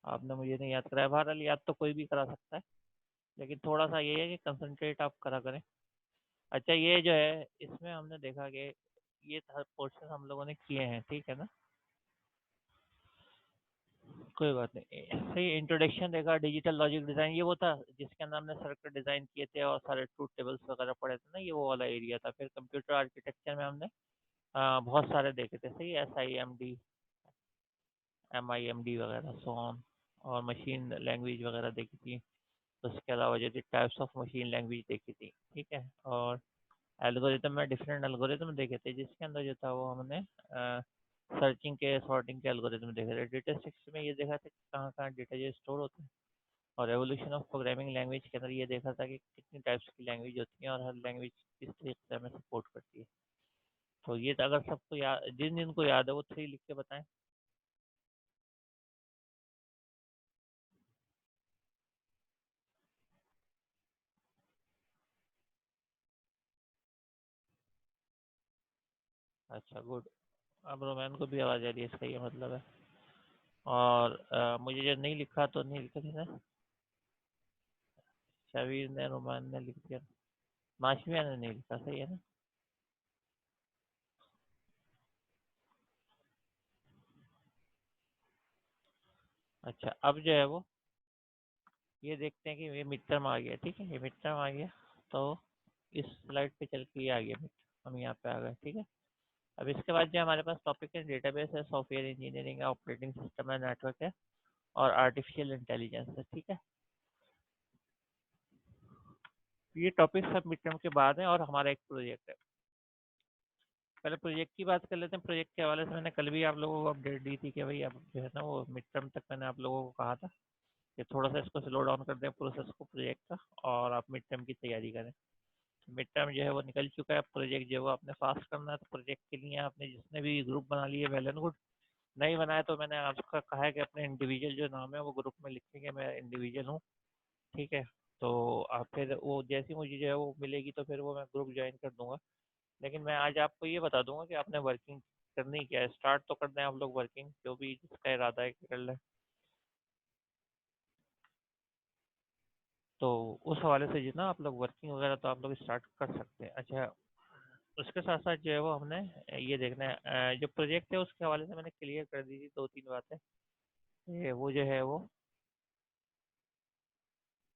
आपने मुझे नहीं याद कराया, बहरहाल याद तो कोई भी करा सकता है, लेकिन थोड़ा सा ये है कि कंसंट्रेट आप करा करें। अच्छा, ये जो है इसमें हमने देखा कि ये पोर्शन हम लोगों ने किए हैं, ठीक है ना। कोई बात नहीं, सही। इंट्रोडक्शन देखा, डिजिटल लॉजिक डिज़ाइन ये वो था जिसके अंदर हमने सर्किट डिज़ाइन किए थे और सारे ट्रूथ टेबल्स वगैरह पढ़े थे ना, ये वो वाला एरिया था। फिर कंप्यूटर आर्किटेक्चर में हमने बहुत सारे देखे थे, सही, SIMD, MIMD वगैरह, सो ऑन। और मशीन लैंग्वेज वगैरह देखी थी। उसके अलावा जो टाइप्स ऑफ मशीन लैंग्वेज देखी थी, ठीक है। और एल्गोरिथम में डिफरेंट एल्गोरिथम देखे थे, जिसके अंदर जो था वो हमने सर्चिंग के, सॉर्टिंग के एल्गोरिथम देखे थे। डेटा स्ट्रक्चर में ये देखा था कि कहाँ कहाँ डेटा जो स्टोर होता है। और एवोल्यूशन ऑफ प्रोग्रामिंग लैंग्वेज के अंदर ये देखा था कि कितनी टाइप्स की लैंग्वेज होती है और हर लैंग्वेज किस तरीके से हमें सपोर्ट करती है। तो ये तो अगर सबको याद, जिन जिनको याद है वो 3 लिख के बताएं। अच्छा, गुड। अब रोमैन को भी आवाज़ आ रही है, इसका ये मतलब है। और मुझे जो नहीं लिखा तो नहीं लिखा किसने? शबीर ने, रोमैन ने लिख दिया, माशमिया ने नहीं लिखा, सही है ना। अच्छा, अब जो है वो ये देखते हैं कि ये मिड टर्म आ गया, ठीक है, ये मिड टर्म आ गया। तो इस स्लाइड पे चल के ये आ गया मिड, हम यहाँ पे आ गए, ठीक है। अब इसके बाद जो हमारे पास टॉपिक है, डेटाबेस है, सॉफ्टवेयर इंजीनियरिंग है, ऑपरेटिंग सिस्टम है, नेटवर्क है, और आर्टिफिशियल इंटेलिजेंस है, ठीक है। ये टॉपिक सब मिड टर्म के बाद है और हमारा एक प्रोजेक्ट है। पहले प्रोजेक्ट की बात कर लेते हैं। प्रोजेक्ट के हवाले से मैंने कल भी आप लोगों को अपडेट दी थी कि भाई अब जो है ना वो मिड टर्म तक मैंने आप लोगों को कहा था कि थोड़ा सा इसको स्लो डाउन कर दें प्रोसेस को प्रोजेक्ट का, और आप मिड टर्म की तैयारी करें। मिड टर्म जो है वो निकल चुका है, प्रोजेक्ट जो है वो आपने फास्ट करना है। तो प्रोजेक्ट के लिए आपने जिसने भी ग्रुप बना लिए वेल एंड गुड, नहीं बनाया तो मैंने आपका कहा है कि अपने इंडिविजुअल जो नाम है वो ग्रुप में लिखेंगे, मैं इंडिविजुअल हूँ, ठीक है। तो आप फिर वो जैसी मुझे जो है वो मिलेगी तो फिर वो मैं ग्रुप ज्वाइन कर दूंगा। लेकिन मैं आज आपको ये बता दूंगा कि आपने वर्किंग करनी क्या है। स्टार्ट तो कर दें आप लोग वर्किंग, जो भी जिसका इरादा है कि कर लें। तो उस हवाले से जितना आप लोग वर्किंग वगैरह तो आप लोग स्टार्ट कर सकते हैं। अच्छा, उसके साथ साथ जो है वो हमने ये देखना है, जो प्रोजेक्ट है उसके हवाले से मैंने क्लियर कर दी थी 2-3 बातें। ये वो जो है वो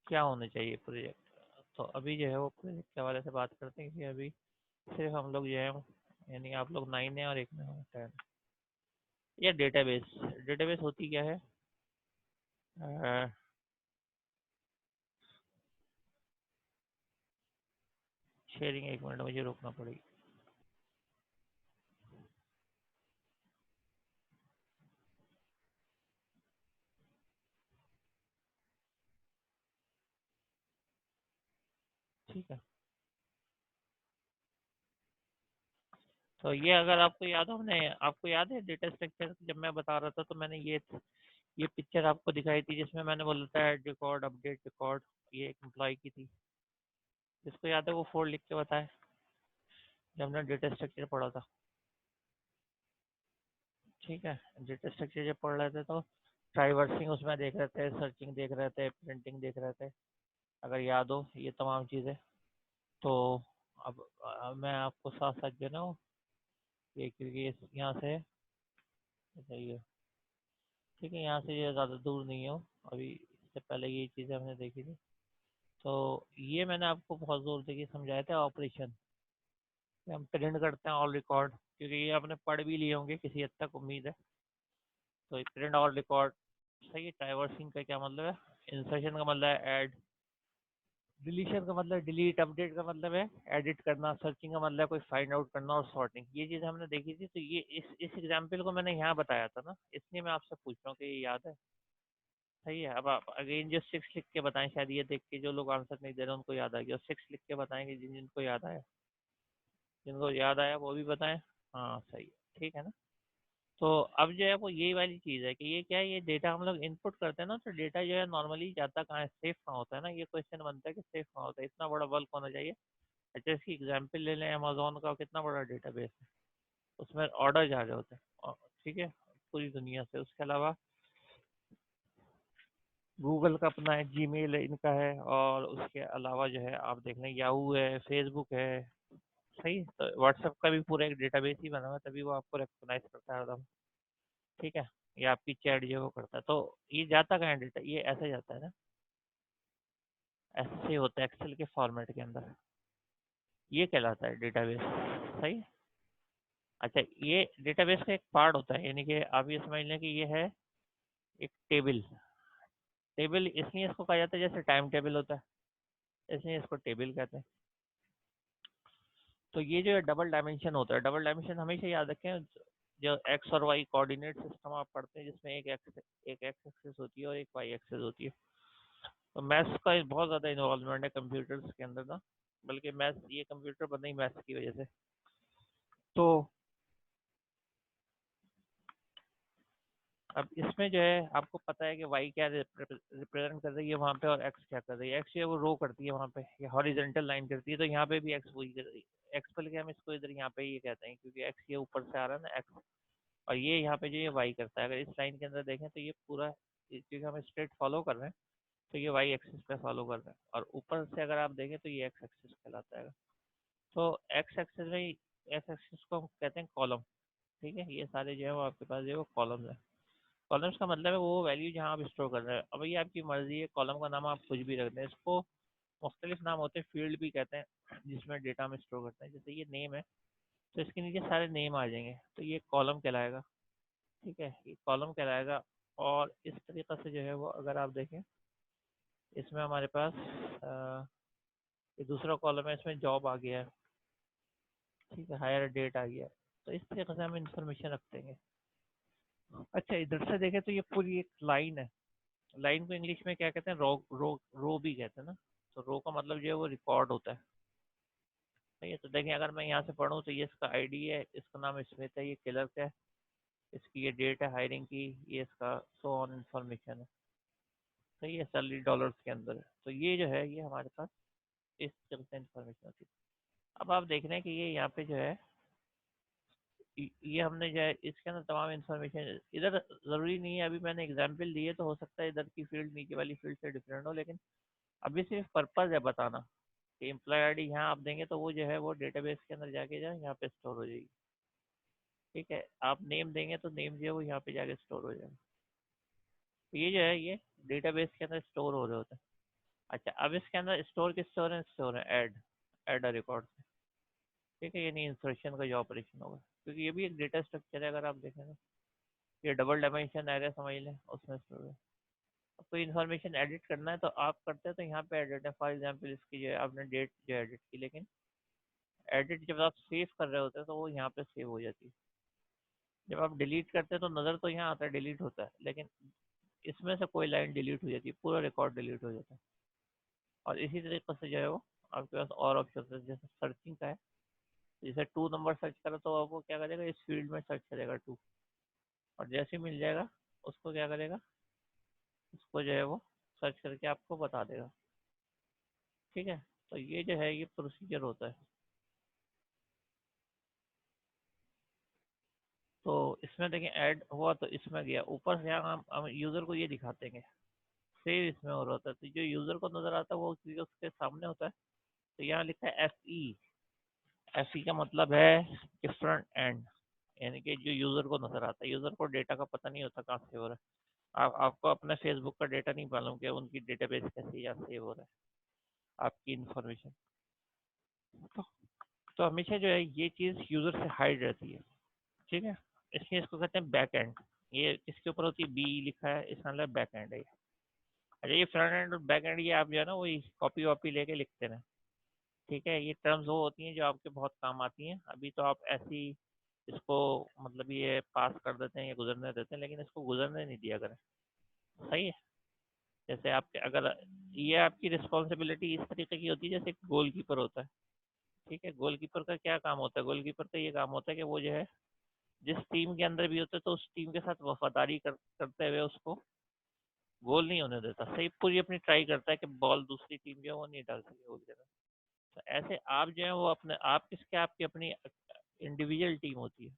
क्या होना चाहिए प्रोजेक्ट। तो अभी जो है वो प्रोजेक्ट के हवाले से बात करते हैं कि अभी सिर्फ हम लोग जो है यानी आप लोग 9 है और एक में हो 10। या डेटाबेस, डेटाबेस होती क्या है? शेयरिंग, एक मिनट मुझे रोकना पड़ेगी। ठीक है। तो ये अगर आपको याद हो, हमने आपको याद है डेटा स्ट्रक्चर जब मैं बता रहा था तो मैंने ये पिक्चर आपको दिखाई थी जिसमें मैंने बोला था ऐड रिकॉर्ड, अपडेट रिकॉर्ड, ये एक एम्प्लॉय की थी। जिसको याद है वो 4 लिख के बताए, जब हमने डेटा स्ट्रक्चर पढ़ा था। ठीक है, डेटा स्ट्रक्चर जब पढ़ रहे थे तो ट्राइवर्सिंग उसमें देख रहे थे, सर्चिंग देख रहे थे, प्रिंटिंग देख रहे थे, अगर याद हो ये तमाम चीज़ें। तो अब मैं आपको साथ साथ जो है ना ये, क्योंकि यहाँ से बताइए, ठीक है, यहाँ से ये ज़्यादा दूर नहीं हो। अभी इससे पहले ये चीज़ें हमने देखी थी। तो ये मैंने आपको बहुत जोर देके समझाया था ऑपरेशन, कि हम प्रिंट करते हैं ऑल रिकॉर्ड, क्योंकि ये आपने पढ़ भी लिए होंगे किसी हद तक, उम्मीद है। तो प्रिंट ऑल रिकॉर्ड सही है। डाइवर्सिंग का क्या मतलब है? इंसर्शन का मतलब है ऐड, डिलीशन का मतलब डिलीट, अपडेट का मतलब है एडिट करना, सर्चिंग का मतलब है कोई फाइंड आउट करना, और सॉर्टिंग, ये चीज़ हमने देखी थी। तो ये इस एग्जाम्पल को मैंने यहाँ बताया था ना, इसलिए मैं आपसे पूछ रहा हूँ कि ये याद है। सही है। अब आप अगेन जो 6 लिख के बताएं, शायद ये देख के जो लोग आंसर नहीं दे रहे उनको याद आ गया। 6 लिख के बताएंगे जिन जिनको याद आया, जिनको याद आया वो भी बताएं। हाँ सही है, ठीक है ना। तो अब जो है वो यही वाली चीज़ है कि ये क्या है, ये डेटा हम लोग इनपुट करते हैं ना, तो डेटा जो है नॉर्मली जाता कहाँ है, सेफ कहाँ होता है ना। ये क्वेश्चन बनता है कि सेफ कहाँ होता है, इतना बड़ा बल्क होना चाहिए। अच्छा, इसकी एग्जाम्पल ले लें, अमेजोन का कितना बड़ा डेटाबेस है, उसमें ऑर्डर जा रहे होते हैं ठीक है, पूरी दुनिया से। उसके अलावा गूगल का अपना है, जीमेल इनका है, और उसके अलावा जो है आप देख लें याहू है, फेसबुक है। सही, तो व्हाट्सएप का भी पूरा एक डेटाबेस ही बना हुआ है, तभी वो आपको रिकॉग्नाइज करता है एकदम। ठीक है, ये आपकी चैट जो है वो करता है। तो ये जाता कहाँ है डेटा, ये ऐसे जाता है ना, ऐसे होता है एक्सेल के फॉर्मेट के अंदर, ये कहलाता है डेटाबेस। सही। अच्छा, ये डेटाबेस का एक पार्ट होता है, यानी कि आप ये समझ लें कि ये है एक टेबल। टेबल इसलिए इसको कहा जाता है, जैसे टाइम टेबल होता है, इसलिए इसको टेबल कहते हैं। तो ये जो है डबल डायमेंशन होता है। डबल डायमेंशन हमेशा याद रखें, जो एक्स और वाई कोऑर्डिनेट सिस्टम आप पढ़ते हैं, जिसमें एक एक्स एक्सिस होती है और एक वाई एक्सिस होती है। तो मैथ्स का बहुत ज़्यादा इन्वॉल्वमेंट है कंप्यूटर्स के अंदर ना, बल्कि मैथ्स, ये कंप्यूटर बना ही मैथ्स की वजह से। तो अब इसमें जो है आपको पता है कि वाई क्या रिप्रेजेंट कर रही है वहाँ पे, और एक्स क्या कर रही है। एक्स जो है वो रो करती है वहाँ पे, या हॉरिजेंटल लाइन करती है, तो यहाँ पे भी एक्स वही कर रही है। एक्स पर लेके हम इसको इधर यहाँ पे ये कहते हैं, क्योंकि एक्स ये ऊपर से आ रहा है ना एक्स, और ये यहाँ पे जो ये वाई करता है। अगर इस लाइन के अंदर देखें तो ये पूरा, क्योंकि हम स्ट्रेट फॉलो कर रहे हैं, तो ये वाई एक्सिस पे फॉलो कर रहे हैं, और ऊपर से अगर आप देखें तो ये एक्स एक्सिस कहलाता है। तो एक्स एक्सिस में, एक्स एक्सिस को हम कहते हैं कॉलम। ठीक है, ये सारे जो है वो आपके पास जो है वो कॉलम्स है। कॉलम्स का मतलब है वो वैल्यू जहाँ आप स्टोर कर रहे हैं। अब ये आपकी मर्जी है, कॉलम का नाम आप कुछ भी रख दें। इसको मुख्तलिफ नाम होते हैं, फील्ड भी कहते हैं, जिसमें डेटा हम स्टोर करते हैं। जैसे ये नेम है, तो इसके नीचे सारे नेम आ जाएंगे, तो ये कॉलम कहलाएगा। ठीक है, ये कॉलम कहलाएगा। और इस तरीक़े से जो है वो अगर आप देखें, इसमें हमारे पास ये दूसरा कॉलम है, इसमें जॉब आ गया है। ठीक है, हायर डेट आ गया है। तो इस तरीके से हम इंफॉर्मेशन रखते हैं। अच्छा, इधर से देखें तो ये पूरी एक लाइन है। लाइन को इंग्लिश में क्या कहते हैं, रो रो रो भी कहते हैं ना। तो रो का मतलब जो है वो रिकॉर्ड होता है। सही है, तो देखें अगर मैं यहाँ से पढ़ूँ तो ये इसका आईडी है, इसका नाम स्मिथ है, ये क्लर्क है, इसकी ये डेट है हायरिंग की, ये इसका सो ऑन इंफॉर्मेशन है। सही है, सैलरी डॉलर्स के अंदर है। तो ये जो है ये हमारे पास इस तरह से इंफॉर्मेशन होती है। अब आप देख रहे हैं कि ये यहाँ पे जो है, ये हमने जो है इसके अंदर तमाम इंफॉर्मेशन, इधर ज़रूरी नहीं है, अभी मैंने एग्जाम्पल दिए तो हो सकता है इधर की फील्ड नीचे वाली फील्ड से डिफरेंट हो, लेकिन अभी सिर्फ पर्पज़ है बताना कि एम्प्लॉय आईडी यहाँ आप देंगे तो वो जो है वो डेटाबेस के अंदर जाके जो है यहाँ पे स्टोर हो जाएगी। ठीक है, आप नेम देंगे तो नेम जो है वो यहाँ पे जाके स्टोर हो जाएगा। तो ये जो है ये डेटाबेस के अंदर स्टोर हो रहे होते हैं। अच्छा, अब इसके अंदर स्टोर किस स्टोर है, स्टोर है ऐड, ऐड अ रिकॉर्ड। ठीक है, यानी इंसर्शन का जो ऑपरेशन होगा, क्योंकि ये भी एक डेटा स्ट्रक्चर है। अगर आप देखें तो ये डबल डायमेंशन एरे समझ लें, उसमें स्टोर है। अब कोई इन्फॉर्मेशन एडिट करना है तो आप करते हैं तो यहाँ पे एडिट है। फॉर एग्जाम्पल इसकी जो है आपने डेट जो एडिट की, लेकिन एडिट जब आप सेव कर रहे होते हैं तो वो यहाँ पे सेव हो जाती है। जब आप डिलीट करते हैं तो नज़र तो यहाँ आता है डिलीट होता है, लेकिन इसमें से कोई लाइन डिलीट हो जाती है, पूरा रिकॉर्ड डिलीट हो जाता है। और इसी तरीके से जो है वो आपके पास और ऑप्शन है, जैसे सर्चिंग का है। जैसे 2 नंबर सर्च करो तो अब वो क्या करेगा, इस फील्ड में सर्च करेगा 2, और जैसे ही मिल जाएगा उसको क्या करेगा, उसको जो है वो सर्च करके आपको बता देगा। ठीक है, तो ये जो है ये प्रोसीजर होता है। तो इसमें देखें ऐड हुआ तो इसमें गया, ऊपर से हम यूज़र को ये दिखाते हैं, सेव इसमें हो रहा होता है। तो जो यूज़र को नज़र आता है वो चीज़ उसके सामने होता है। तो यहाँ लिखा है एफ ई। एफ ई का मतलब है डिफरेंट एंड, यानी कि जो यूज़र को नज़र आता है। यूज़र को डेटा का पता नहीं होता कहाँ सेव हो रहा है। आपको अपने फेसबुक का डेटा नहीं मालूम कि उनकी डेटाबेस कैसे यहाँ सेव हो रहा है आपकी इंफॉर्मेशन। तो, तो हमेशा जो है ये चीज़ यूज़र से हाइड रहती है। ठीक है, इसलिए इसको कहते हैं बैक एंड। ये किसके ऊपर होती है, बी लिखा है, इसका मतलब बैक एंड है। अच्छा, ये फ्रंट एंड और बैक एंड ये आप जो है ना वही कॉपी वॉपी लेके लिखते हैं। ठीक है, ये टर्म्स वो होती हैं जो आपके बहुत काम आती हैं। अभी तो आप ऐसी इसको मतलब ये पास कर देते हैं या गुजरने देते हैं, लेकिन इसको गुजरने नहीं दिया करें। सही है, जैसे आपके अगर ये आपकी रिस्पॉन्सिबिलिटी इस तरीके की होती है जैसे गोलकीपर होता है। ठीक है, गोलकीपर का क्या काम होता है, गोलकीपर का ये काम होता है कि वो जो है जिस टीम के अंदर भी होता है तो उस टीम के साथ वफादारी करते हुए उसको गोल नहीं होने देता। सही, पूरी अपनी ट्राई करता है कि बॉल दूसरी टीम जो है वो नहीं डाल सके गोल के अंदर। तो ऐसे आप जो है वो अपने आप किसके, आपकी अपनी इंडिविजुअल टीम होती है,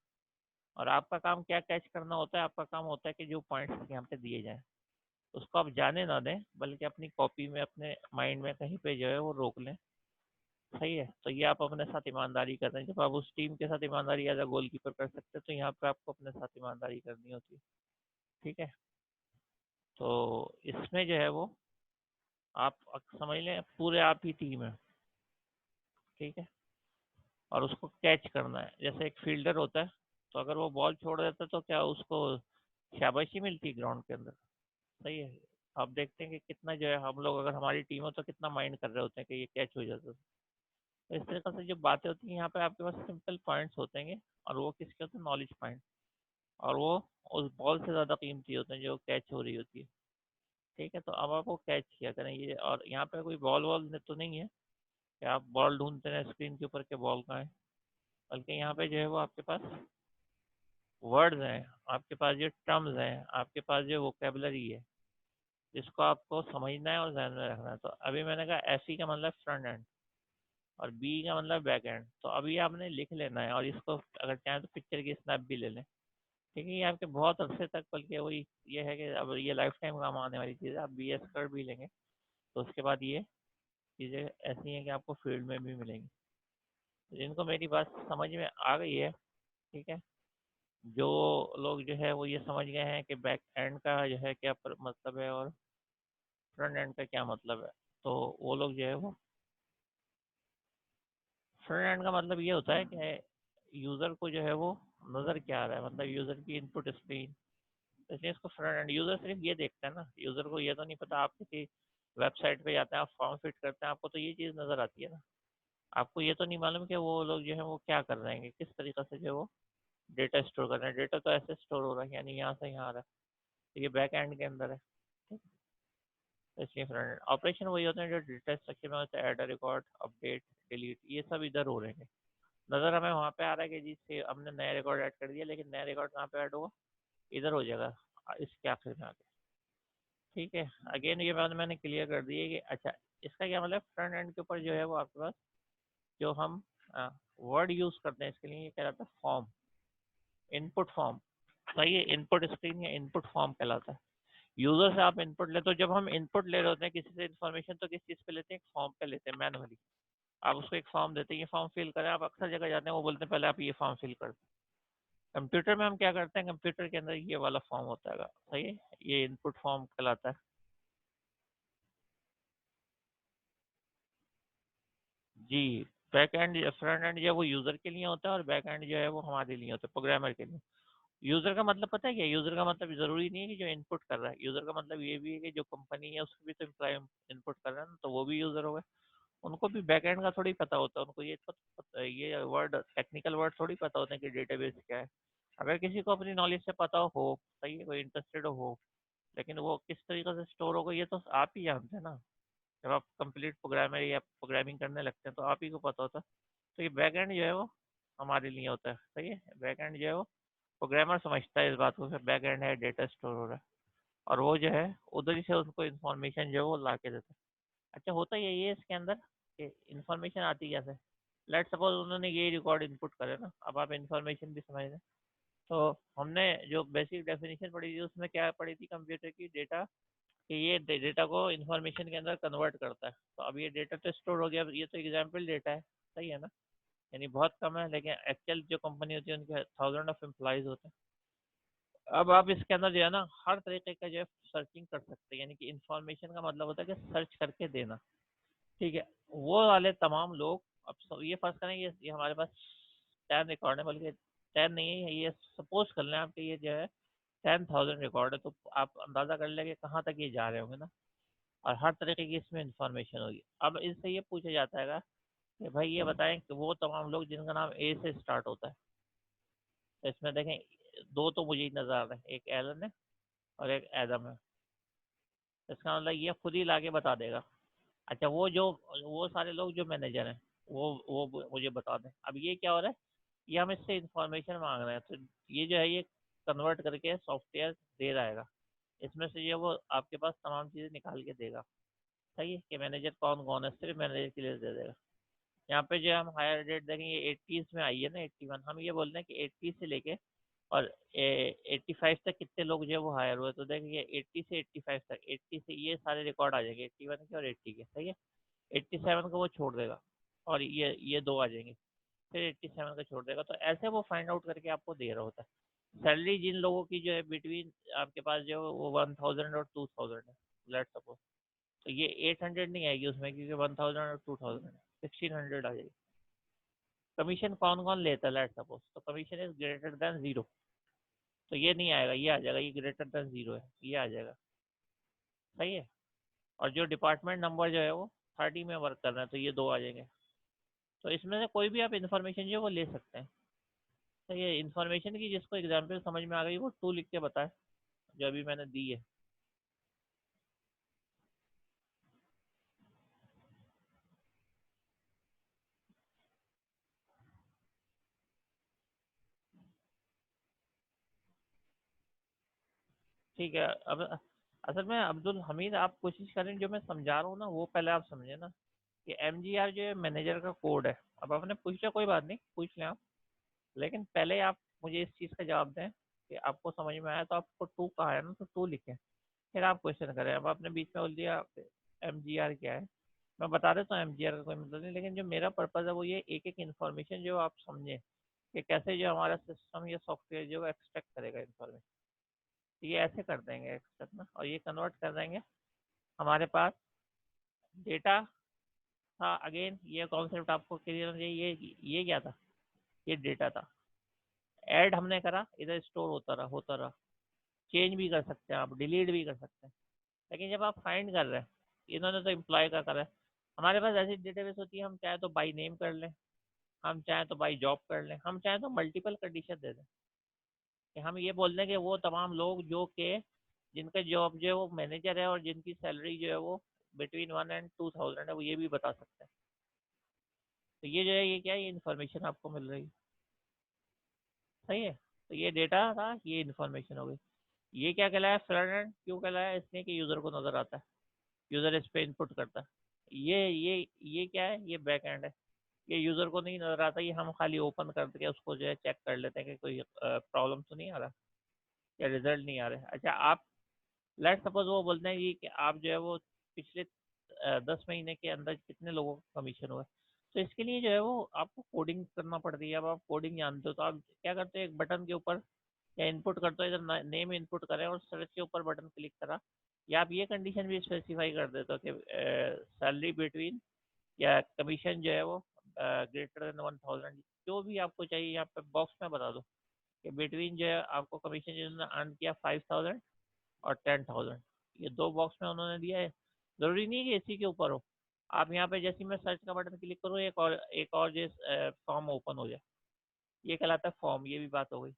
और आपका काम क्या कैच करना होता है, आपका काम होता है कि जो पॉइंट्स यहाँ पे दिए जाएं। उसको आप जाने ना दें, बल्कि अपनी कॉपी में अपने माइंड में कहीं पे जो है वो रोक लें। सही है, तो ये आप अपने साथ ईमानदारी कर रहे हैं। जब आप उस टीम के साथ ईमानदारी एज अ गोलकीपर कर सकते हैं, तो यहाँ पे आपको अपने साथ ईमानदारी करनी होती है। ठीक है, तो इसमें जो है वो आप समझ लें पूरे आप ही टीम है। ठीक है, और उसको कैच करना है। जैसे एक फील्डर होता है, तो अगर वो बॉल छोड़ देता है तो क्या उसको शाबाशी मिलती है ग्राउंड के अंदर? सही है। आप देखते हैं कि कितना जो है हम लोग, अगर हमारी टीम हो तो कितना माइंड कर रहे होते हैं कि ये कैच हो जाता है। तो इस तरीके से जो बातें होती हैं यहाँ पे आपके पास सिंपल पॉइंट्स होते हैं, और वो किसके होते हैं? Knowledge point. और वो उस बॉल से ज़्यादा कीमती होते हैं जो कैच हो रही होती है। ठीक है, तो अब आप वो कैच किया करें ये। और यहाँ पे कोई बॉल वॉल तो नहीं है कि आप बॉल ढूंढते रहे स्क्रीन के ऊपर के बॉल कहाँ है, बल्कि यहाँ पे जो है वो आपके पास वर्ड्स हैं, आपके पास जो टर्म्स हैं, आपके पास जो वोकेबलरी है, जिसको आपको समझना है और ध्यान में रखना है। तो अभी मैंने कहा एफ ई का मतलब फ्रंट एंड, और बी का मतलब बैक एंड। तो अभी आपने लिख लेना है, और इसको अगर चाहें तो पिक्चर की स्नैप भी ले लें। ठीक है, ये आपके बहुत अरसे तक, बल्कि वही ये है कि अब ये लाइफ टाइम काम आने वाली चीज़ है। आप बी एस कर भी लेंगे तो उसके बाद ये चीज़ें ऐसी हैं कि आपको फील्ड में भी मिलेंगी। तो जिनको मेरी बात समझ में आ गई है, ठीक है, जो लोग जो है वो ये समझ गए हैं कि बैक एंड का जो है क्या मतलब है, और फ्रंट एंड का क्या मतलब है, तो वो लोग जो है वो, फ्रंट एंड का मतलब ये होता है कि यूज़र को जो है वो नज़र क्या आ रहा है, मतलब यूज़र की इनपुट स्क्रीन। तो इसलिए इसको फ्रंट एंड, यूज़र सिर्फ ये देखता है ना, यूज़र को ये तो नहीं पता। आप किसी वेबसाइट पे जाते हैं, आप फॉर्म फिट करते हैं, आपको तो ये चीज़ नज़र आती है ना। आपको ये तो नहीं मालूम कि वो लोग जो है वो क्या कर रहे हैं, किस तरीके से जो है वो डेटा स्टोर कर रहे हैं। डेटा तो ऐसे स्टोर हो रहा है, यानी यहाँ से यहाँ आ रहा है, तो ये बैक एंड के अंदर है। ठीक है? तो इसलिए फ्रंट एंड ऑपरेशन वही होते हैं जो डेटा स्ट्रक्चर में होता है, ऐड, रिकॉर्ड, अपडेट, डिलीट, ये सब इधर हो रहे हैं। नज़र हमें वहाँ पे आ रहा है कि जी से हमने नया रिकॉर्ड ऐड कर दिया, लेकिन नया रिकॉर्ड कहाँ पे ऐड होगा? इधर हो जाएगा, इसके आखिर में आके। ठीक है, अगेन ये बात मैंने क्लियर कर दी है कि अच्छा, इसका क्या मतलब, फ्रंट एंड के ऊपर जो है वो आपके पास जो हम वर्ड यूज़ करते हैं इसके लिए, ये क्या रहता है? Form, input form. सही है, इनपुट स्क्रीन या इनपुट फॉर्म कहलाता है। यूज़र से आप इनपुट लेते हो, जब हम इनपुट ले रहे होते हैं किसी से इन्फॉर्मेशन, तो किस चीज़ पे लेते हैं? एक फॉर्म पे लेते हैं मैनुअली। आप उसको एक फॉर्म देते हैं, ये फॉर्म फिल करें। आप अक्सर जगह जाते हैं, वो बोलते हैं पहले आप ये फॉर्म फिल कर। कंप्यूटर में हम क्या करते हैं, कंप्यूटर के अंदर ये वाला फॉर्म होता है। सही है, ये इनपुट फॉर्म कहलाता है। जी, बैक एंड फ्रंट एंड जो है वो यूज़र के लिए होता है, और बैक एंड जो है वो हमारे लिए होता है, प्रोग्रामर के लिए। यूज़र का मतलब पता है क्या? यूज़र का मतलब ज़रूरी नहीं है कि जो इनपुट कर रहा है। यूज़र का मतलब ये भी है कि जो कंपनी है उसको भी तो एम्प्लॉय इनपुट कर रहा है ना, तो वो भी यूज़र हो गए। उनको भी बैक एंड का थोड़ी पता होता है, उनको ये वर्ड, टेक्निकल वर्ड थोड़ी पता होते हैं कि डेटाबेस क्या है। अगर किसी को अपनी नॉलेज से पता हो, सही है, कोई इंटरेस्टेड हो, लेकिन वो किस तरीके से स्टोर होगा ये तो आप ही जानते हैं ना। जब आप कंप्लीट प्रोग्रामर या प्रोग्रामिंग करने लगते हैं तो आप ही को पता होता है। तो ये बैक एंड जो है वो हमारे लिए होता है। सही है, बैक एंड जो है वो प्रोग्रामर समझता है इस बात को कि बैक एंड है, डेटा स्टोर हो रहा है, और वो जो है उधर ही से उनको इन्फॉर्मेशन जो है वो ला के देता है। अच्छा, होता यही है इसके अंदर कि इन्फॉर्मेशन आती कैसे? लेट सपोज उन्होंने ये रिकॉर्ड इनपुट करे ना, अब आप इन्फॉर्मेशन भी समझ लें। तो हमने जो बेसिक डेफिनेशन पढ़ी थी उसमें क्या पढ़ी थी कंप्यूटर की? डेटा, कि ये डेटा को इन्फॉर्मेशन के अंदर कन्वर्ट करता है। तो अब ये डेटा तो स्टोर हो गया, अब ये तो एग्जाम्पल डेटा है। सही है ना, यानी बहुत कम है, लेकिन एक्चुअल जो कंपनी होती है उनके थाउजेंड ऑफ एम्प्लॉयज होते हैं। अब आप इसके अंदर जो है ना हर तरीके का जो है सर्चिंग कर सकते हैं, यानी कि इन्फॉर्मेशन का मतलब होता है कि सर्च करके देना। ठीक है, वो वाले तमाम लोग, अब ये फर्ज करें ये हमारे पास 10 रिकॉर्ड है, बल्कि 10 नहीं है, ये सपोज कर लें आपके ये जो है 10,000 रिकॉर्ड है, तो आप अंदाजा कर लेंगे कहाँ तक ये जा रहे होंगे ना। और हर तरीके की इसमें इंफॉर्मेशन होगी। अब इससे ये पूछा जाता है कि भाई ये बताएं कि वो तमाम लोग जिनका नाम ए से स्टार्ट होता है, तो इसमें देखें दो तो मुझे ही नजर आ रहे हैं, एक एलन है और एक एडम है। इसका मतलब ये खुद ही लाके बता देगा। अच्छा, वो सारे लोग जो मैनेजर हैं, वो मुझे बता दें। अब ये क्या हो रहा है, ये हम इससे इंफॉर्मेशन मांग रहे हैं, तो ये जो है ये कन्वर्ट करके सॉफ्टवेयर दे रहेगा। इसमें से ये वो आपके पास तमाम चीज़ें निकाल के देगा। सही है, कि मैनेजर कौन कौन है, सिर्फ मैनेजर के लिए दे देगा। यहाँ पे जो हम हायर डेट देखेंगे 80s में आई है ना, 81, हम ये बोल रहे हैं कि 80 से लेके और 85 तक कितने लोग जो है वो हायर हुए, तो देखिए 80 से 85 तक, 80 से ये सारे रिकॉर्ड आ जाएंगे, 81 के और 80 के, सही है। 87 को वो छोड़ देगा और ये दो आ जाएंगे, फिर 87 का छोड़ देगा, तो ऐसे वो फाइंड आउट करके आपको दे रहा होता है। सैलरी जिन लोगों की जो है बिटवीन आपके पास जो है वो 1000 और 2000 है, लेट सपोज, तो ये 800 नहीं आएगी उसमें, क्योंकि 1000 और 2000 है, 1600 आ जाएगी। कमीशन कौन कौन लेता है, लेट सपोज, तो commission is greater than zero, तो ये नहीं आएगा, ये आ जाएगा, ये ग्रेटर देन जीरो है, ये आ जाएगा, सही है। और जो डिपार्टमेंट नंबर जो है वो 30 में वर्क कर रहे हैं, तो ये दो आ जाएंगे। तो इसमें से कोई भी आप इन्फॉर्मेशन जो है वो ले सकते हैं। तो ये इन्फॉर्मेशन की जिसको एग्जाम्पल समझ में आ गई वो टू लिख के बताए, जो अभी मैंने दी है। ठीक है, अब असल में अब्दुल हमीद आप कोशिश करें, जो मैं समझा रहा हूँ ना वो पहले आप समझे ना, कि MGR जो है मैनेजर का कोड है। अब आपने पूछा, कोई बात नहीं, पूछ लें आप, लेकिन पहले आप मुझे इस चीज़ का जवाब दें कि आपको समझ में आया, तो आपको टू कहा है ना, तो टू लिखें, फिर आप क्वेश्चन करें। अब आपने बीच में बोल दिया MGR क्या है, मैं बता देता हूँ MGR का कोई मतलब नहीं, लेकिन जो मेरा पर्पज़ है वो ये एक एक इन्फॉर्मेशन जो आप समझें कि कैसे जो हमारा सिस्टम या सॉफ्टवेयर जो एक्सट्रैक्ट करेगा इन्फॉर्मेशन। तो ये ऐसे कर देंगे एक्सट्रैक्ट ना, और ये कन्वर्ट कर देंगे हमारे पास डेटा था। अगेन ये कॉन्सेप्ट आपको क्लियर होना चाहिए, ये क्या था, ये डेटा था, ऐड हमने करा, इधर स्टोर होता रहा, चेंज भी कर सकते हैं आप, डिलीट भी कर सकते हैं। लेकिन जब आप फाइंड कर रहे हैं, इन्होंने तो एम्प्लॉय का करा है, हमारे पास ऐसी डेटाबेस होती है, हम चाहे तो बाई नेम कर लें, हम चाहे तो बाई जॉब कर लें, हम चाहे तो मल्टीपल कंडीशन दे दें, कि हम ये बोल दें कि वो तमाम लोग जो के जिनका जॉब जो है वो मैनेजर है और जिनकी सैलरी जो है वो बिटवीन 1 and 2000 है, वो ये भी बता सकते हैं। तो ये जो है ये क्या है, ये इन्फॉर्मेशन आपको मिल रही है, सही है। तो ये डेटा था, ये इन्फॉर्मेशन हो गई। ये क्या कहलाया, फ्रंट एंड, क्यों कहलाया, इसलिए कि यूज़र को नज़र आता है, यूज़र इस पे इनपुट करता है। ये क्या है, ये बैक एंड है, ये यूज़र को नहीं नज़र आता, ये हम खाली ओपन करके उसको जो है चेक कर लेते हैं कि कोई प्रॉब्लम तो नहीं आ रहा, या रिजल्ट नहीं आ रहा है। अच्छा, आप लेट सपोज वो बोलते हैं कि आप जो है वो पिछले 10 महीने के अंदर कितने लोगों का कमीशन हुआ है, तो इसके लिए जो है वो आपको कोडिंग करना पड़ती है। अब आप कोडिंग जानते हो तो आप क्या करते हो, एक बटन के ऊपर या इनपुट करते हो, इधर नेम इनपुट करें और सर्च के ऊपर बटन क्लिक करा, या आप ये कंडीशन भी स्पेसिफाई कर देते हो कि सैलरी बिटवीन या कमीशन जो है वो ग्रेटर देन 1000, जो भी आपको चाहिए यहाँ पे बॉक्स में बता दो कि बिटवीन जो है आपको कमीशन जिन्होंने अर्न किया 5000 और 10,000, ये दो बॉक्स में उन्होंने दिया है। ज़रूरी नहीं है कि इसी के ऊपर हो, आप यहाँ पे जैसे ही मैं सर्च का बटन क्लिक करूँ एक और जो फॉर्म ओपन हो जाए, ये कहलाता है फॉर्म, ये भी बात हो गई।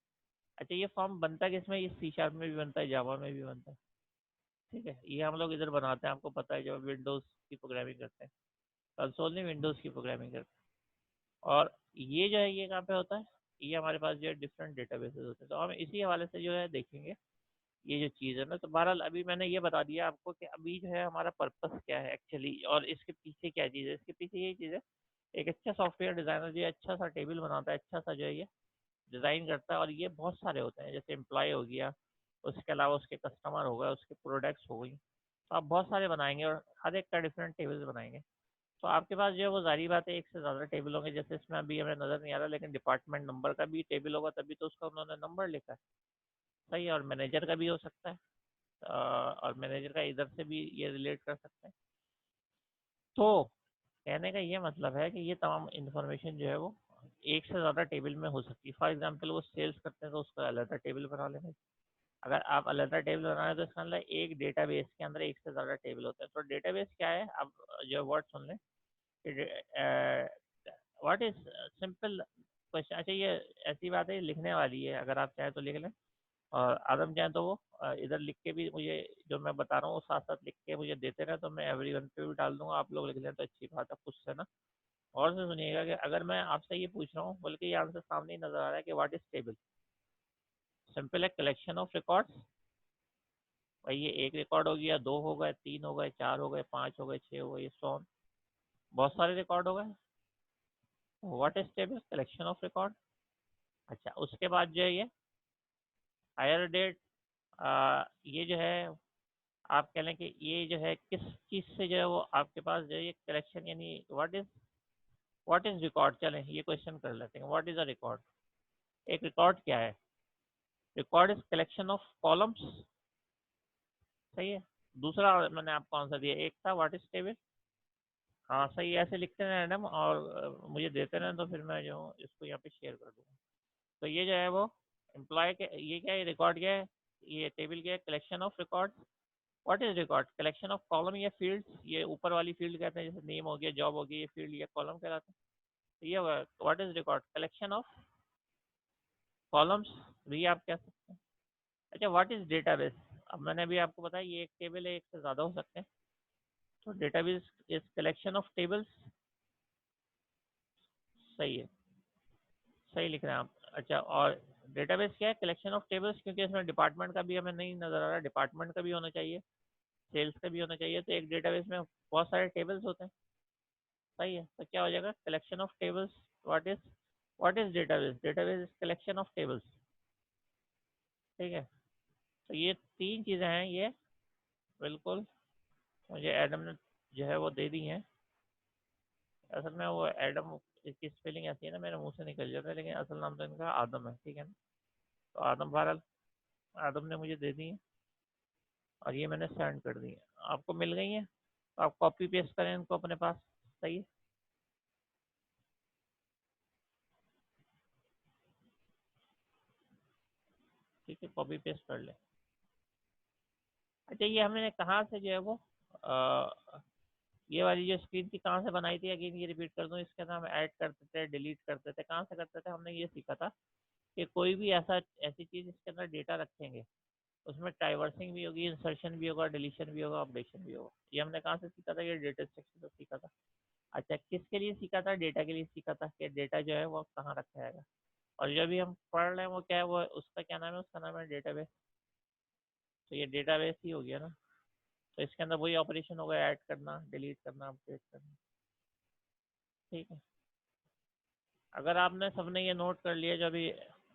अच्छा, ये फॉर्म बनता है किसमें, ये C# में भी बनता है, जावा में भी बनता है, ठीक है। ये हम लोग इधर बनाते हैं, आपको पता है, जब विंडोज़ की प्रोग्रामिंग करते हैं, कंसोल नहीं, विंडोज़ की प्रोग्रामिंग करते हैं। और ये जो है ये कहाँ पे होता है, ये हमारे पास जो है डिफरेंट डेटाबेसेस होते हैं, तो हम इसी हवाले से जो है देखेंगे ये जो चीज़ है ना। तो बहरहाल अभी मैंने ये बता दिया आपको कि अभी जो है हमारा पर्पस क्या है एक्चुअली, और इसके पीछे क्या चीज़ है। इसके पीछे यही चीज़ है, एक अच्छा सॉफ्टवेयर डिज़ाइनर जो है अच्छा सा टेबल बनाता है, अच्छा सा जो है ये डिज़ाइन करता है, और ये बहुत सारे होते हैं, जैसे एम्प्लॉय हो गया, उसके अलावा उसके कस्टमर हो गए, उसके प्रोडक्ट्स हो गई, तो आप बहुत सारे बनाएंगे और हर एक का डिफरेंट टेबल्स बनाएंगे। तो आपके पास जो है वो जारी बात है, एक से ज़्यादा टेबल होंगे, जैसे इसमें अभी हमें नज़र नहीं आ रहा, लेकिन डिपार्टमेंट नंबर का भी टेबल होगा, तभी तो उसका उन्होंने नंबर लिखा है, सही है। और मैनेजर का भी हो सकता है, और मैनेजर का इधर से भी ये रिलेट कर सकते हैं। तो कहने का ये मतलब है कि ये तमाम इंफॉर्मेशन जो है वो एक से ज़्यादा टेबल में हो सकती है। फॉर एग्जांपल वो सेल्स करते हैं तो उसका अलग टेबल बना लेंगे। अगर आप अलग टेबल बना रहे हैं तो इसका मतलब एक डेटाबेस के अंदर एक से ज़्यादा टेबल होता है। तो डेटाबेस क्या है, आप जो वर्ड सुन लें, व्हाट इज सिंपल क्वेश्चन। अच्छा, ये ऐसी बात है, ये लिखने वाली है, अगर आप चाहें तो लिख लें, और आदम चाहें तो वो इधर लिख के भी मुझे जो मैं बता रहा हूँ वो साथ साथ लिख के मुझे देते रहे, तो मैं एवरीवन पे भी डाल दूंगा, आप लोग लिख लें तो अच्छी बात है, खुश से ना। और से सुनिएगा कि अगर मैं आपसे ये पूछ रहा हूँ, बल्कि ये आंसर सामने ही नजर आ रहा है कि व्हाट इज टेबल, सिंपल है, कलेक्शन ऑफ रिकॉर्ड्स। भाई ये एक रिकॉर्ड हो गया, दो हो गए, तीन हो गए, चार हो गए, पाँच हो गए, छः हो गए, सो ऑन, बहुत सारे रिकॉर्ड हो गए। What is table, collection of record. अच्छा, उसके बाद जो है ये हायर डेट ये जो है आप कह लें कि ये जो है किस चीज़ से जो है वो आपके पास जो है ये कलेक्शन, यानी व्हाट इज रिकॉर्ड, चलें ये क्वेश्चन कर लेते हैं, व्हाट इज अ रिकॉर्ड। एक रिकॉर्ड क्या है? Record is collection of columns, सही है। दूसरा मैंने आपको आंसर दिया, एक था व्हाट इज टेबल। हाँ सही है, ऐसे लिखते हैं मैडम, और मुझे देते रहें तो फिर मैं जो हूँ इसको यहाँ पे शेयर कर दूँगा। तो ये जो है वो एम्प्लॉय के, ये क्या है, रिकॉर्ड क्या है, ये टेबल क्या है, collection of record. What is record, collection of column या फील्ड्स, ये ऊपर वाली फील्ड कहते हैं, जैसे नेम हो गया, जॉब हो गई, ये फील्ड या कॉलम कहलाते हैं। तो ये होगा what is record, collection of columns भी आप कह सकते हैं। अच्छा, व्हाट इज डेटाबेस। अब मैंने अभी आपको बताया ये एक टेबल है, एक से ज़्यादा हो सकते हैं। तो database is collection of tables, सही है, सही लिख रहे हैं आप। अच्छा, और डेटाबेस क्या है, कलेक्शन ऑफ टेबल्स, क्योंकि इसमें डिपार्टमेंट का भी हमें नहीं नजर आ रहा, डिपार्टमेंट का भी होना चाहिए, सेल्स का भी होना चाहिए, तो एक डेटाबेस में बहुत सारे टेबल्स होते हैं, सही है। तो क्या हो जाएगा, collection of tables. What is database, database is collection of tables, ठीक है। तो ये तीन चीज़ें हैं ये, बिल्कुल मुझे एडम ने जो है वो दे दी हैं। असल में वो एडम की स्पेलिंग ऐसी है ना, मेरे मुंह से निकल जाता है, लेकिन असल नाम तो इनका आदम है, ठीक है ना। तो आदम, बहरहाल आदम ने मुझे दे दी है, और ये मैंने सेंड कर दी है, आपको मिल गई है। तो आप कॉपी पेस्ट करें इनको अपने पास, सही है। ठीक है, कॉपी पेस्ट कर लें। अच्छा, ये हमने कहाँ से जो है वो ये वाली जो स्क्रीन थी कहाँ से बनाई थी, अगेन ये रिपीट कर दूँ, इसके अंदर हम ऐड करते थे, डिलीट करते थे, कहाँ से करते थे, हमने ये सीखा था कि कोई भी ऐसी चीज़ इसके अंदर डेटा रखेंगे, उसमें ट्राइवर्सिंग भी होगी, इंसर्शन भी होगा, डिलीशन भी होगा, अपडेशन भी होगा। ये हमने कहाँ से सीखा था, ये डेटा स्ट्रक्चर से सीखा था। अच्छा, किसके लिए सीखा था, डेटा के लिए सीखा था, कि डेटा जो है वो कहाँ रखा जाएगा। और जो भी हम पढ़ रहे हैं वो क्या है, वो उसका क्या नाम है, उसका नाम है डेटाबेस। तो ये डेटाबेस ही हो गया ना। तो इसके अंदर वही ऑपरेशन होगा, ऐड करना, डिलीट करना, अपडेट करना, ठीक है। अगर आपने सबने ये नोट कर लिया जो अभी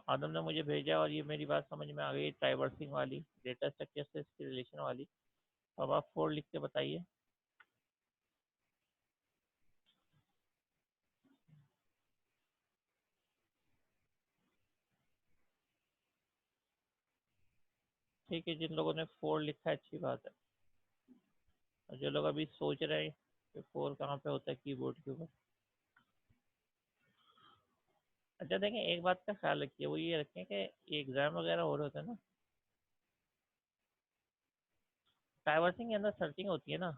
आदम ने मुझे भेजा, और ये मेरी बात समझ में आ गई, ट्राइवर्सिंग वाली, डेटा स्ट्रक्चर से इसकी रिलेशन वाली, तो अब आप 4 लिख के बताइए। ठीक है, जिन लोगों ने 4 लिखा है अच्छी बात है, और जो लोग अभी सोच रहे हैं कि 4 कहाँ पे होता है कीबोर्ड के ऊपर। अच्छा देखें, एक बात का ख्याल रखिए, वो ये रखें कि एग्जाम वगैरह हो रहे होते हैं ना, ट्राइवर्सिंग के अंदर सर्चिंग होती है ना,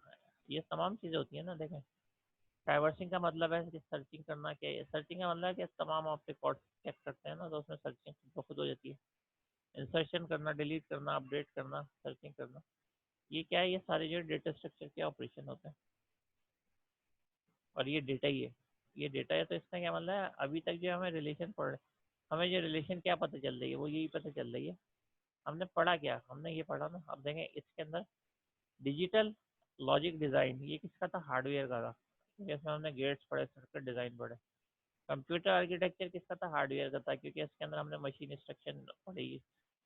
ये तमाम चीज़ें होती है ना। देखें, ट्राइवर्सिंग का मतलब है कि सर्चिंग करना, क्या है सर्चिंग का मतलब है कि तमाम आप रिकॉर्ड चेक करते हैं ना, तो उसमें सर्चिंग तो खुद हो जाती है। इंसर्शन करना, डिलीट करना, अपडेट करना, सर्चिंग करना, ये क्या है, ये सारे जो डेटा स्ट्रक्चर के ऑपरेशन होते हैं, और ये डेटा ही है। ये डेटा है, तो इसका क्या मतलब है, अभी तक जो हमें रिलेशन पढ़ रहे, हमें जो रिलेशन क्या पता चल रही है, वो यही पता चल रही है। हमने पढ़ा क्या, हमने ये पढ़ा ना। अब देखें इसके अंदर डिजिटल लॉजिक डिज़ाइन, ये किसका था, हार्डवेयर का था, क्योंकि इसमें हमने गेट्स पढ़े, सर्किट डिज़ाइन पढ़े। कंप्यूटर आर्किटेक्चर किसका था, हार्डवेयर का था, क्योंकि इसके अंदर हमने मशीन इंस्ट्रक्शन पढ़ी,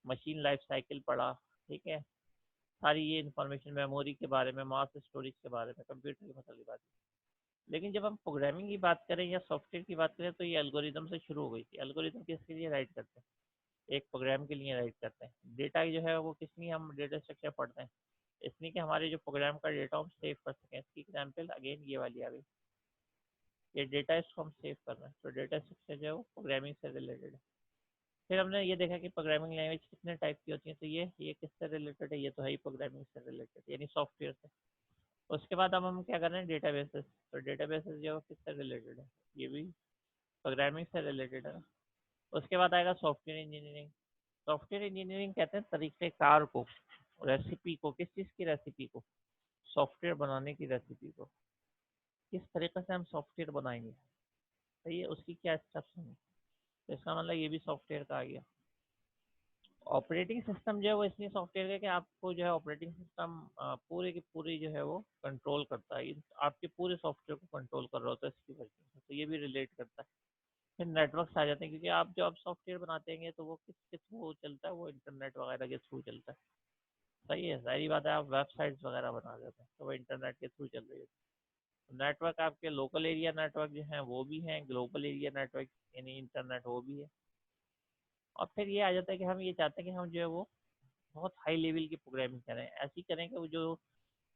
मशीन लाइफ साइकिल पढ़ा, ठीक है। सारी ये इन्फॉर्मेशन मेमोरी के बारे में, मास स्टोरेज के बारे में, कंप्यूटर की मतलब की बात। लेकिन जब हम प्रोग्रामिंग की बात करें या सॉफ्टवेयर की बात करें, तो ये एल्गोरिदम से शुरू हो गई थी। एल्गोरिदम किसके लिए राइट करते हैं, एक प्रोग्राम के लिए राइट करते हैं। डेटा जो है वो किस लिए हम डेटा स्ट्रक्चर पढ़ते हैं, इसलिए कि हमारे जो प्रोग्राम का डेटा हम सेव कर सकें। इसकी एग्जाम्पल अगेन ये वाली आ गई, ये डेटा इसको हम सेव कर रहे हैं। तो डेटा स्ट्रक्चर जो है वो प्रोग्रामिंग से रिलेटेड है। फिर हमने ये देखा कि प्रोग्रामिंग लैंग्वेज कितने टाइप की होती है, तो ये किससे रिलेटेड है, ये तो है ही प्रोग्रामिंग से रिलेटेड, यानी सॉफ्टवेयर से। उसके बाद अब हम क्या कर रहे हैं, डेटाबेसेस। तो डेटाबेसेस जो है किससे रिलेटेड है, ये भी प्रोग्रामिंग से रिलेटेड है। उसके बाद आएगा सॉफ्टवेयर इंजीनियरिंग। सॉफ्टवेयर इंजीनियरिंग कहते हैं तरीक़ेकार को, रेसिपी को, किस चीज़ की रेसिपी को, सॉफ्टवेयर बनाने की रेसिपी को, किस तरीके से हम सॉफ्टवेयर बनाएंगे, सही है, उसकी क्या स्टेप्स होंगे। तो इसका मतलब ये भी सॉफ्टवेयर का आ गया। ऑपरेटिंग सिस्टम जो है वो इसलिए सॉफ्टवेयर का कि आपको जो है ऑपरेटिंग सिस्टम पूरे की पूरी जो है वो कंट्रोल करता है, आपके पूरे सॉफ्टवेयर को कंट्रोल कर रहा होता है इसकी वजह से, तो ये भी रिलेट करता है। फिर नेटवर्क्स आ जाते हैं, क्योंकि आप जो आप सॉफ्टवेयर बनाते हैं तो वो किसके थ्रू चलता है, वो इंटरनेट वगैरह के थ्रू चलता है। सही है, सारी बात है। आप वेबसाइट्स वगैरह बना देते हैं तो वो इंटरनेट के थ्रू चल रही है। नेटवर्क आपके लोकल एरिया नेटवर्क जो हैं वो भी हैं, ग्लोबल एरिया नेटवर्क यानी इंटरनेट वो भी है। और फिर ये आ जाता है कि हम ये चाहते हैं कि हम जो है वो बहुत हाई लेवल की प्रोग्रामिंग करें, ऐसी करें कि वो जो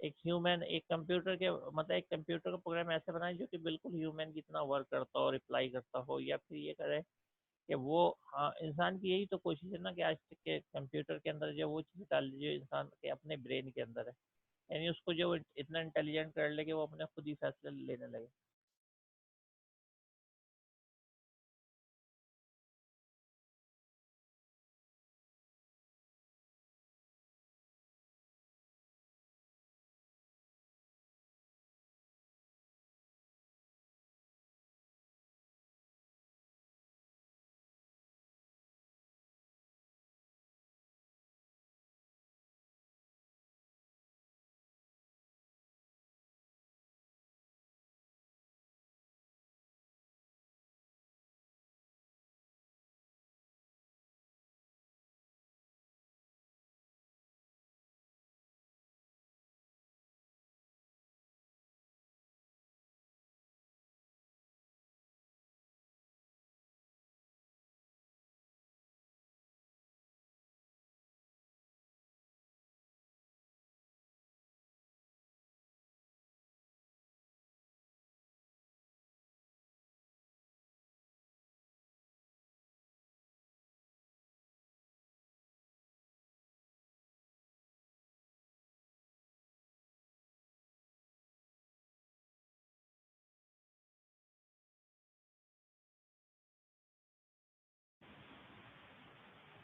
एक ह्यूमन एक कंप्यूटर के मतलब एक कंप्यूटर का प्रोग्राम ऐसे बनाए जो कि बिल्कुल ह्यूमन की तरह वर्क करता हो, रिप्लाई करता हो, या फिर ये करे कि वो, हाँ, इंसान की यही तो कोशिश है ना कि आज तक के कंप्यूटर के अंदर जो वो चीज़ डाल दी जो इंसान के अपने ब्रेन के अंदर है, यानी उसको जो इतना इंटेलिजेंट कर ले कि वो अपने खुद ही फैसले लेने लगे।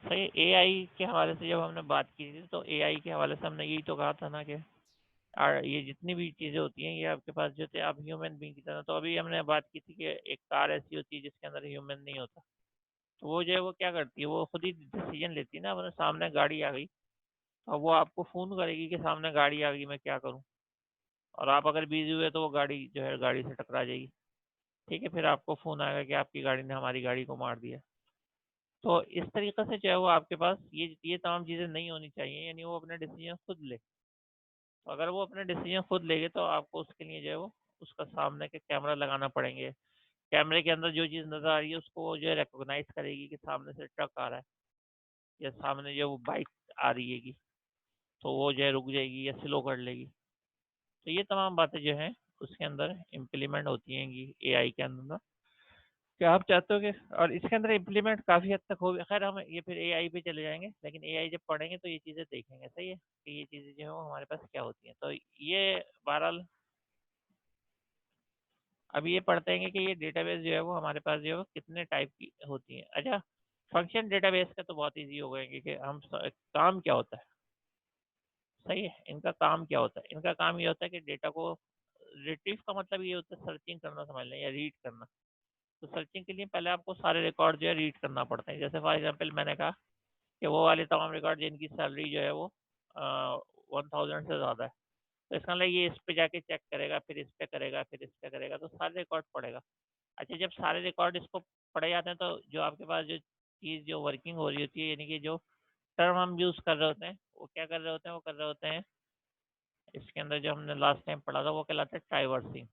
सही, एआई के हवाले से जब हमने बात की थी तो एआई के हवाले से हमने यही तो कहा था ना कि ये जितनी भी चीज़ें होती हैं ये आपके पास जो थे आप ह्यूमन बींग की तरह, तो अभी हमने बात की थी कि एक कार ऐसी होती है जिसके अंदर ह्यूमन नहीं होता, तो वो जो है वो क्या करती है, वो खुद ही डिसीजन लेती है ना, अपने सामने गाड़ी आ गई तो वो आपको फ़ोन करेगी कि सामने गाड़ी आ गई मैं क्या करूँ, और आप अगर बिजी हुए तो वो गाड़ी जो है गाड़ी से टकरा जाएगी। ठीक है, फिर आपको फ़ोन आएगा कि आपकी गाड़ी ने हमारी गाड़ी को मार दिया। तो इस तरीके से जो है वो आपके पास ये तमाम चीज़ें नहीं होनी चाहिए, यानी वो अपने डिसीजन खुद ले। तो अगर वो अपने डिसीजन खुद लेंगे तो आपको उसके लिए जो है वो उसका सामने के कैमरा लगाना पड़ेंगे। कैमरे के अंदर जो चीज़ नज़र आ रही है उसको वो जो है रिकॉग्नाइज़ करेगी कि सामने से ट्रक आ रहा है, या सामने जो वो बाइक आ रही है की, तो वो जो है रुक जाएगी या स्लो कर लेगी। तो ये तमाम बातें जो हैं उसके अंदर इम्प्लीमेंट होती हैं एआई के अंदर ना। क्या आप चाहते हो कि, और इसके अंदर इम्प्लीमेंट काफ़ी हद तक हो गया, खैर हम ये फिर एआई पे चले जाएंगे, लेकिन एआई जब पढ़ेंगे तो ये चीज़ें देखेंगे, सही है कि ये चीज़ें जो है वो हमारे पास क्या होती हैं। तो ये बहरहाल अब ये पढ़ते हैं कि ये डेटाबेस जो है वो हमारे पास जो है वो कितने टाइप की होती हैं। अच्छा, फंक्शन डेटाबेस का तो बहुत ईजी हो गए कि काम क्या होता है। सही है, इनका काम क्या होता है, इनका काम ये होता है कि डेटा को रिट्रीव का मतलब ये होता है सर्चिंग करना, समझ लें, या रीड करना। तो सर्चिंग के लिए पहले आपको सारे रिकॉर्ड जो है रीड करना पड़ता है, जैसे फॉर एग्जांपल मैंने कहा कि वो वाले तमाम रिकॉर्ड जिनकी सैलरी जो है वो 1000 से ज़्यादा है, तो इसका मतलब ये इस पे जाके चेक करेगा, फिर इस पे करेगा, फिर इस पे करेगा, तो सारे रिकॉर्ड पढ़ेगा। अच्छा, जब सारे रिकॉर्ड इसको पढ़े जाते हैं तो जो आपके पास जो चीज़ जो वर्किंग हो रही होती है, यानी कि जो टर्म हम यूज़ कर रहे होते हैं, वो क्या कर रहे होते हैं, वो कर रहे होते हैं इसके अंदर जो हमने लास्ट टाइम पढ़ा था वो कहलाता है ट्राइवर्सिंग।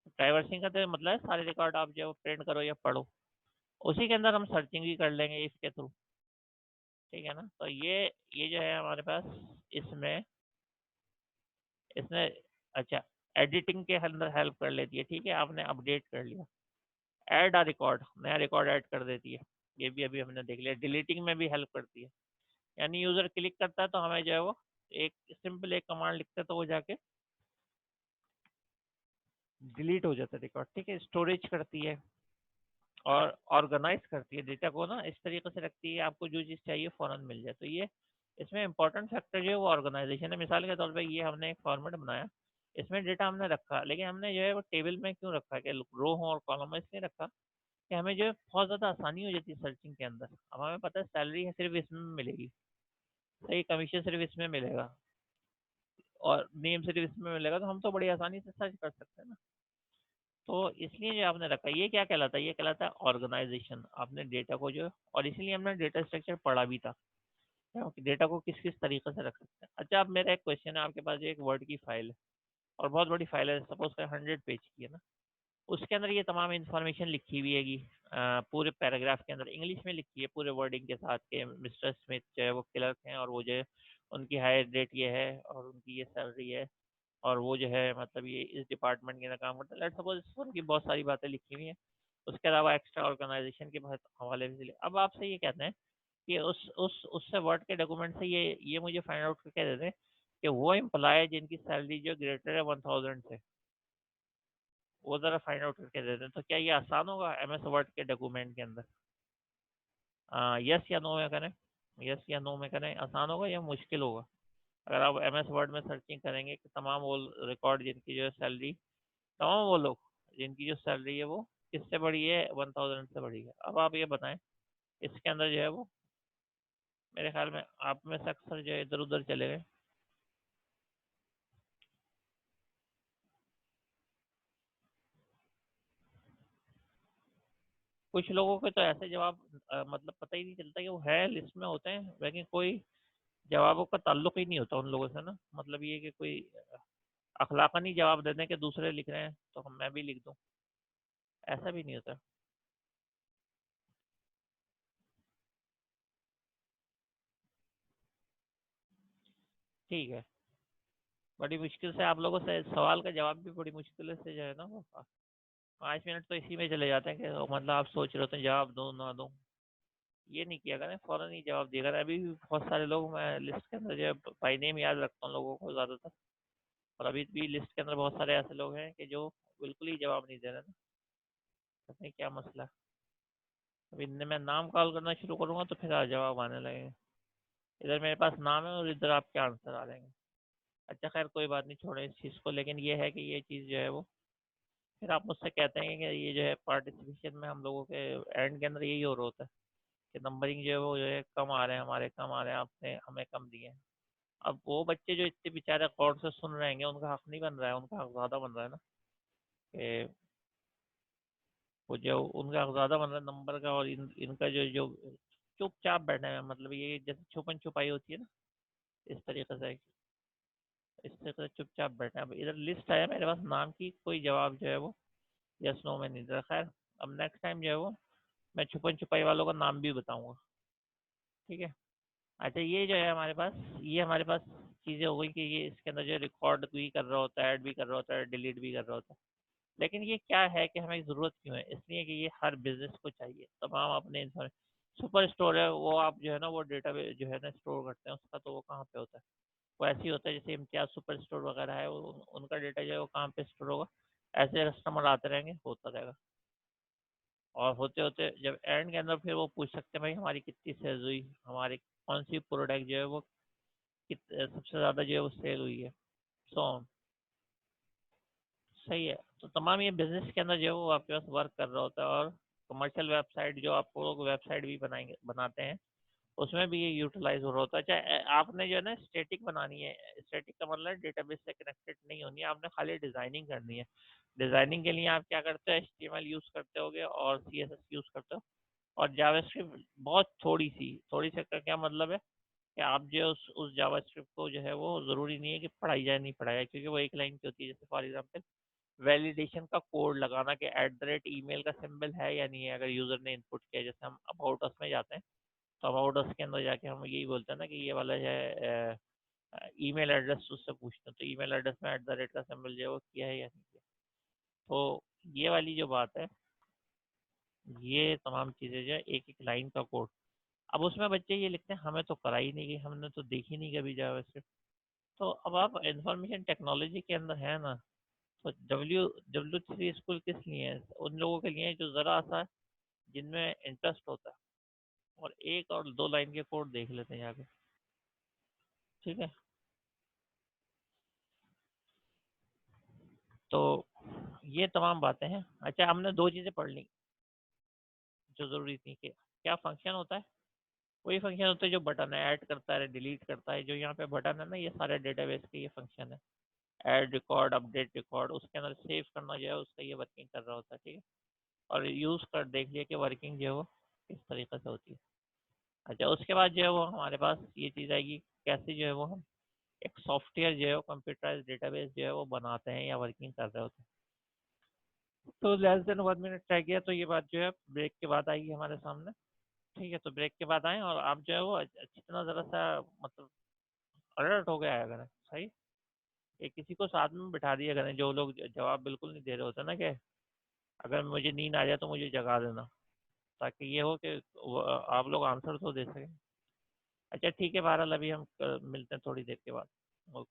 ट्राइवर्सिंग का तो मतलब है सारे रिकॉर्ड आप जो प्रिंट करो या पढ़ो, उसी के अंदर हम सर्चिंग भी कर लेंगे इसके थ्रू। ठीक है ना, तो ये जो है हमारे पास इसमें इसमें अच्छा, एडिटिंग के अंदर हेल्प कर लेती है। ठीक है, आपने अपडेट कर लिया, ऐड आ रिकॉर्ड, नया रिकॉर्ड ऐड कर देती है, ये भी अभी हमने देख लिया। डिलीटिंग में भी हेल्प करती है, यानी यूज़र क्लिक करता है तो हमें जो है वो एक सिंपल एक कमांड लिखते हैं तो वो जाके डिलीट हो जाता है रिकॉर्ड। ठीक है, स्टोरेज करती है और ऑर्गेनाइज करती है डेटा को ना, इस तरीके से रखती है आपको जो चीज़ चाहिए फ़ौरन मिल जाए। तो ये इसमें इंपॉर्टेंट फैक्टर जो है वो ऑर्गेनाइजेशन है। मिसाल के तौर पे ये हमने एक फॉर्मेट बनाया, इसमें डेटा हमने रखा, लेकिन हमने जो है वो टेबल में क्यों रखा, कि रो हो और कॉलम में इसलिए रखा कि हमें जो है बहुत ज़्यादा आसानी हो जाती है सर्चिंग के अंदर। अब हमें पता है सैलरी है सिर्फ इसमें मिलेगी, सही, कमीशन सिर्फ इसमें मिलेगा, और नेम सिर्फ इसमें मिलेगा, तो हम तो बड़ी आसानी से सर्च कर सकते हैं ना। तो इसलिए जो आपने रखा है ये क्या कहलाता है, ये कहलाता है ऑर्गेनाइजेशन। आपने डेटा को जो, और इसलिए हमने डेटा स्ट्रक्चर पढ़ा भी था कि डेटा को किस किस तरीके से रख सकते हैं। अच्छा, अब मेरा एक क्वेश्चन है, आपके पास जो एक वर्ड की फाइल है और बहुत बड़ी फाइल है, सपोज कर 100 पेज की है ना, उसके अंदर ये तमाम इन्फॉर्मेशन लिखी हुई हैगी, पूरे पैराग्राफ के अंदर इंग्लिश में लिखी है पूरे वर्डिंग के साथ के मिस्टर स्मिथ जो है वो क्लर्क हैं और वो जो है उनकी हायर रेट ये है और उनकी ये सैलरी है और वो जो है मतलब ये इस डिपार्टमेंट के अंदर काम करता है। लेट्स सपोज उनकी बहुत सारी बातें लिखी हुई हैं, उसके अलावा एक्स्ट्रा ऑर्गेनाइजेशन के बहुत हवाले से। अब आपसे ये कहते हैं कि उस उससे वर्ड के डॉक्यूमेंट से ये मुझे फाइंड आउट करके दे दें कि वो एम्प्लॉय जिनकी सैलरी जो ग्रेटर है 1000 से, वो ज़रा फाइंड आउट करके दे दें। तो क्या ये आसान होगा एमएस वर्ड के डॉक्यूमेंट के अंदर? यस या नो में करें, यस या नो में करें, आसान होगा या मुश्किल होगा? अगर आप एमएस वर्ड में सर्चिंग करेंगे कि तमाम वो रिकॉर्ड जिनकी जो है सैलरी, तमाम वो लोग जिनकी जो सैलरी है वो किससे बढ़ी है, 1000 से बढ़ी है, अब आप ये बताएं इसके अंदर जो है वो, मेरे ख्याल में आप में से अक्सर जो है इधर उधर चले गए। कुछ लोगों के तो ऐसे जवाब मतलब पता ही नहीं चलता कि वो है लिस्ट में होते हैं, लेकिन कोई जवाबों का ताल्लुक ही नहीं होता उन लोगों से ना, मतलब ये कि कोई अखलाकन ही जवाब दे दें कि दूसरे लिख रहे हैं तो मैं भी लिख दूं, ऐसा भी नहीं होता। ठीक है, बड़ी मुश्किल से आप लोगों से सवाल का जवाब भी बड़ी मुश्किल से जो है ना वो 5 मिनट तो इसी में चले जाते हैं कि मतलब आप सोच रहे होते हैं जवाब दूं ना दूं। ये नहीं किया करें, फौरन ही जवाब दिया करें। अभी भी बहुत सारे लोग, मैं लिस्ट के अंदर जो है बाई नेम याद रखता हूँ लोगों को ज़्यादातर, और अभी भी लिस्ट के अंदर बहुत सारे ऐसे लोग हैं कि जो बिल्कुल ही जवाब नहीं दे रहे ना, पता नहीं क्या मसला है। अब इनमें मैं नाम कॉल करना शुरू करूंगा तो फिर जवाब आने लगेंगे। इधर मेरे पास नाम है और इधर आपके आंसर आ जाएंगे। अच्छा खैर कोई बात नहीं, छोड़े इस चीज़ को, लेकिन ये है कि ये चीज़ जो है वो, फिर आप मुझसे कहते हैं कि ये जो है पार्टिसिपेशन में हम लोगों के एंड के अंदर यही हो रहा होता है कि नंबरिंग जो है वो जो है कम आ रहे हैं, हमारे कम आ रहे हैं, आपने हमें कम दिए हैं। अब वो बच्चे जो इतने बेचारे गौर से सुन रहे हैं उनका हक नहीं बन रहा है, उनका हक ज़्यादा बन रहा है ना, कि वो जो उनका हक ज़्यादा बन रहा है नंबर का, और इनका जो जो चुपचाप बैठे हैं, मतलब ये जैसे छुपन छुपाई होती है ना, इस तरीके से, इस तरीके से चुपचाप बैठे हैं। अब इधर लिस्ट आया मेरे पास नाम की, कोई जवाब जो है वो यस नो में नहीं दे रहा। खैर अब नेक्स्ट टाइम जो है वो मैं छुपन छुपाई वालों का नाम भी बताऊंगा, ठीक है? अच्छा ये जो है हमारे पास, ये हमारे पास चीज़ें हो गई कि ये इसके अंदर जो रिकॉर्ड भी कर रहा होता है, ऐड भी कर रहा होता है, डिलीट भी कर रहा होता है। लेकिन ये क्या है कि हमें ज़रूरत क्यों है? इसलिए कि ये हर बिजनेस को चाहिए, तमाम अपने इंसान। सुपर स्टोर है वो, आप जो है ना वो डेटा जो है ना स्टोर करते हैं उसका, तो वो कहाँ पे होता है? वो ऐसे ही होता है जैसे इम्तियाज सुपर स्टोर वगैरह है, वो उनका डेटा जो है वो कहाँ पे स्टोर होगा? ऐसे कस्टमर आते रहेंगे, होता रहेगा, और होते होते जब एंड के अंदर फिर वो पूछ सकते हैं भाई हमारी कितनी सेल्स हुई, हमारी कौन सी प्रोडक्ट जो है वो सबसे ज़्यादा जो है वो सेल हुई है, सो ऑन। सही है, तो तमाम ये बिजनेस के अंदर जो है वो आपके पास वर्क कर रहा होता है, और कमर्शियल वेबसाइट जो आप लोग वेबसाइट भी बनाएंगे बनाते हैं उसमें भी ये यूटिलाइज हो रहा होता है। चाहे आपने जो है ना स्टैटिक बनानी है, स्टैटिक का मतलब डेटाबेस से कनेक्टेड नहीं होनी है, आपने खाली डिजाइनिंग करनी है। डिजाइनिंग के लिए आप क्या करते हो, HTML यूज करते होगे और CSS यूज करते हो, और जावास्क्रिप्ट बहुत थोड़ी सी का क्या मतलब है कि आप जो है उस जावास्क्रिप्ट को जो है वो ज़रूरी नहीं है कि पढ़ाई जाए, नहीं पढ़ाया, क्योंकि वो एक लाइन की होती है। जैसे फॉर एग्जाम्पल वैलिडेशन का कोड लगाना कि @email का सिंबल है या नहीं है, अगर यूज़र ने इनपुट किया। जैसे हम अबाउट अस में जाते हैं तो अबाउट अस के अंदर जाके हम यही बोलते हैं ना कि ये वाला जो है ईमेल एड्रेस उससे पूछते हैं, तो ईमेल एड्रेस में @ का सिंबल जो है वो किया है या नहीं किया। तो ये वाली जो बात है, ये तमाम चीज़ें जो है एक एक लाइन का कोड। अब उसमें बच्चे ये लिखते हैं हमें तो कराई नहीं गई, हमने तो देखी नहीं कभी जावास्क्रिप्ट। तो अब आप इंफॉर्मेशन टेक्नोलॉजी के अंदर है ना, तो W3 स्कूल किस लिए है? उन लोगों के लिए है जो ज़रा सा जिनमें इंटरेस्ट होता है, और 1 और 2 लाइन के कोड देख लेते हैं जाके, ठीक है? तो ये तमाम बातें हैं। अच्छा हमने 2 चीज़ें पढ़ ली जो ज़रूरी थी, कि क्या फंक्शन होता है, वही फंक्शन होता है जो बटन है, ऐड करता है, डिलीट करता है। जो यहाँ पे बटन है ना, ये सारे डेटाबेस के ये फंक्शन है। ऐड रिकॉर्ड, अपडेट रिकॉर्ड, उसके अंदर सेव करना जो है उसका ये वर्किंग कर रहा होता है, ठीक है। और यूज़ कर देख लिया कि वर्किंग जो है वो किस तरीके से होती है। अच्छा, उसके बाद जो है वो हमारे पास ये चीज़ आएगी, कैसे जो है वो हम एक सॉफ्टवेयर जो है वो कंप्यूटराइज डेटाबेस जो है वो बनाते हैं या वर्किंग कर रहे होते हैं। तो लेस देन 1 मिनट रह गया, तो ये बात जो है ब्रेक के बाद आएगी हमारे सामने, ठीक है। तो ब्रेक के बाद आए और आप जो है वो जितना ज़रा सा मतलब अलर्ट हो गया है अगर, सही, ये किसी को साथ में बिठा दिया करें, जो लोग जवाब बिल्कुल नहीं दे रहे होते ना, कि अगर मुझे नींद आ जाए तो मुझे जगा देना, ताकि ये हो कि आप लोग आंसर तो दे सकें। अच्छा ठीक है, बहरहाल अभी हम मिलते हैं थोड़ी देर के बाद। ओके।